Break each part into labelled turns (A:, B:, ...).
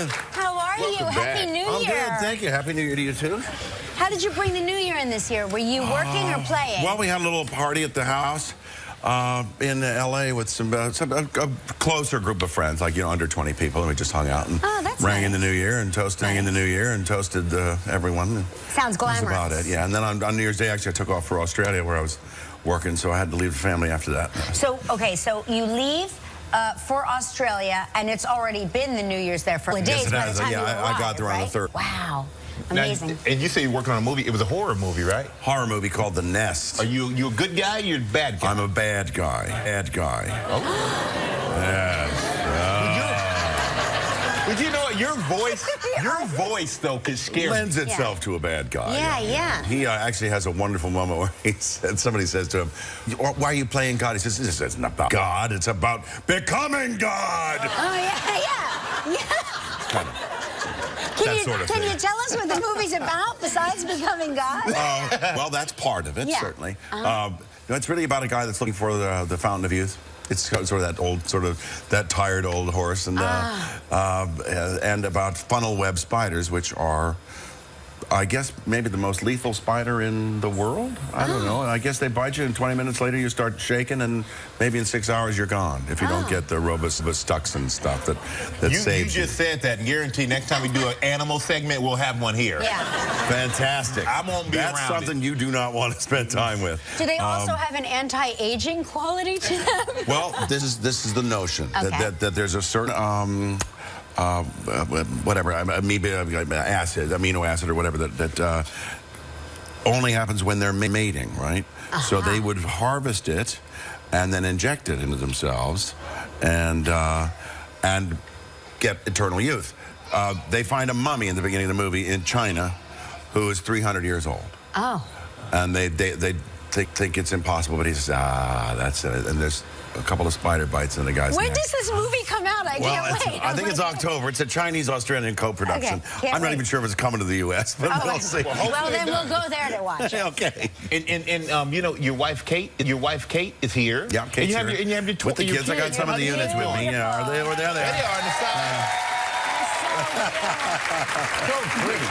A: How are you? Happy New Year.
B: I'm good, thank you. Happy New Year to you, too.
A: How did you bring the New Year in this year? Were you working or playing?
B: Well, we had a little party at the house in L.A. with a closer group of friends, like, under 20 people, and we just hung out and rang in the New Year and toasted in the New Year and toasted everyone.
A: Sounds glamorous.
B: That's about it, yeah. And then on New Year's Day, actually, I took off for Australia, where I was working, so I had to leave the family after that.
A: So, okay, so you leave for Australia, and it's already been the New Year's there for days.
B: Yes, it
A: by
B: has.
A: the time you
B: I got there on the 3rd.
A: Wow. Amazing.
C: Now, and you say you're working on a movie. It was a horror movie, right?
B: Horror movie called The Nest.
C: Are you a good guy or you're a bad guy?
B: I'm a bad guy. Bad guy.
C: Oh.
B: Yes.
C: But you know what? Your voice, though, could scare
B: lends itself to a bad guy.
A: Yeah.
B: He actually has a wonderful moment where somebody says to him, "Why are you playing God?" He says, "This isn't about God. It's about becoming God."
A: Oh, yeah.
B: Kind of.
A: Can you tell us what the movie's about besides becoming God?
B: Well, that's part of it, certainly. It's really about a guy that's looking for the fountain of youth. It's sort of that old, that tired old horse, and about funnel web spiders, which are, I guess, maybe the most lethal spider in the world. I don't know. I guess they bite you, and 20 minutes later you start shaking, and maybe in 6 hours you're gone if you don't get the Robitussin and stuff that saves you.
C: You just said that, and guarantee next time we do an animal segment, we'll have one here.
A: Yeah.
B: Fantastic.
C: I won't be around.
B: That's something you do not want to spend time with.
A: Do they also have an anti-aging quality to them?
B: Well, this is the notion that there's a certain whatever amino acid or whatever that only happens when they're mating, right? So they would harvest it and then inject it into themselves and get eternal youth. They find a mummy in the beginning of the movie in China who is 300 years old.
A: Oh.
B: And they think it's impossible, but he says, that's it. And there's a couple of spider bites in the guy's neck.
A: When does this movie come out? I can't wait.
B: I think it's October. It's a Chinese-Australian co-production.
A: Okay,
B: I'm not even sure if it's coming to the U.S., but we'll see.
A: Well, then we'll go there to watch it.
B: Okay.
C: And you know, your wife Kate is here.
B: Yeah, Kate's here.
C: And you have your
B: with the kids. I got some of the units with me. Yeah, are they over there?
C: There they are on the side. So pretty.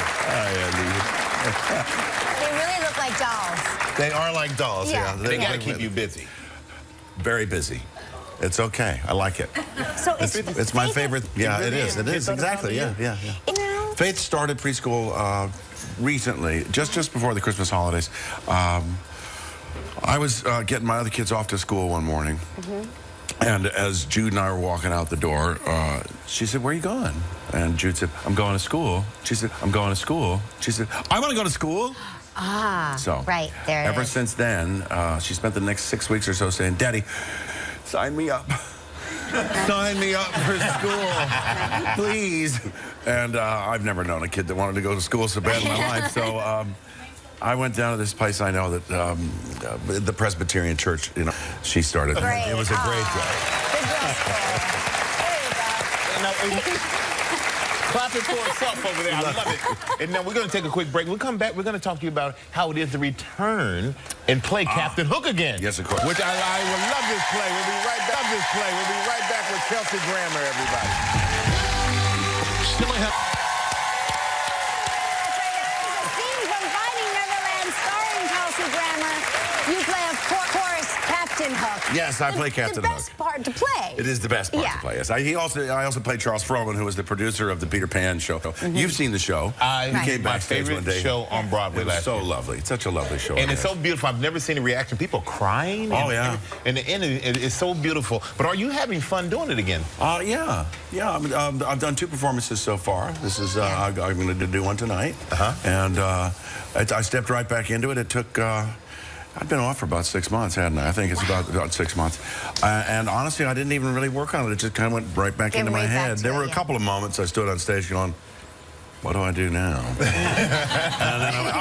A: They really look like dolls.
B: They are like dolls. Yeah.
C: They got to keep you busy.
B: Very busy. It's okay. I like it.
A: So
B: it's my favorite. Yeah, it is. It is exactly. Yeah. Faith started preschool recently, just before the Christmas holidays. I was getting my other kids off to school one morning, and as Jude and I were walking out the door, she said, "Where are you going?" And Jude said, "I'm going to school." She said, "I'm going to school." She said, "I want to go to school." So
A: right there.
B: Ever since then, she spent the next 6 weeks or so saying, "Daddy, sign me up. Sign me up for school, please." And I've never known a kid that wanted to go to school so bad in my life. So I went down to this place I know that the Presbyterian Church. She started.
A: Great.
B: It was a great day.
A: There you go.
C: Clap it for itself over there. I love it. And now we're going to take a quick break. We'll come back. We're going to talk to you about how it is to return and play Captain Hook again.
B: Yes, of course.
C: Which I will love this play. We'll be right back. We'll be right back with Kelsey Grammer, everybody. Still ahead.
A: Scene from Finding Neverland starring Kelsey Grammer. You play, of course, Captain Hook.
B: Yes, I play Captain Hook.
A: The best part to play.
B: It is the best part to play. Yes, I also played Charles Frohman, who was the producer of the Peter Pan show. You've seen the show.
C: I came backstage one day. My favorite show on Broadway.
B: It was so lovely. It's such a lovely show.
C: And it's so beautiful. I've never seen a reaction. People crying.
B: Oh, yeah.
C: And the end is so beautiful. But are you having fun doing it again?
B: Yeah. I've done 2 performances so far. This is I'm going to do one tonight. And I stepped right back into it. It took. I've been off for about 6 months, hadn't I? I think it's about 6 months. And honestly, I didn't even really work on it. It just kind of went right back into my head. There were a couple of moments I stood on stage going, what do I do now? And then I went,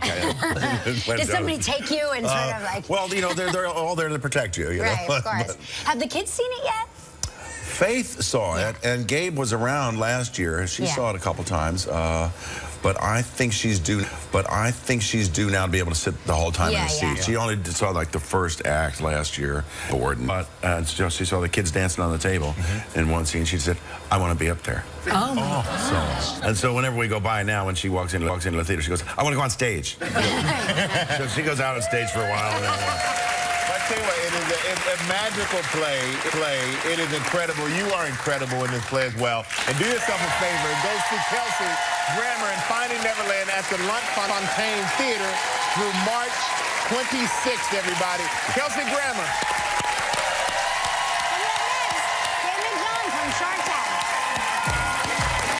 B: okay.
A: Did somebody take you and sort of like...
B: Well, they're all there to protect you.
A: Right, of course. Have the kids seen it yet?
B: Faith saw it, and Gabe was around last year. She saw it a couple times, but I think she's due. But I think she's due now to be able to sit the whole time in the seat. She only saw like the first act last year, but she saw the kids dancing on the table in one scene. She said, "I want to be up there."
A: Oh my gosh.
B: And so whenever we go by now, when she walks into the theater, she goes, "I want to go on stage." So she goes out on stage for a while. And then,
C: tell you what, it is a magical play. It is incredible. You are incredible in this play as well. And do yourself a favor. Go see Kelsey Grammer in Finding Neverland at the Lunt-Fontanne Theater through March 26th, everybody. Kelsey Grammer.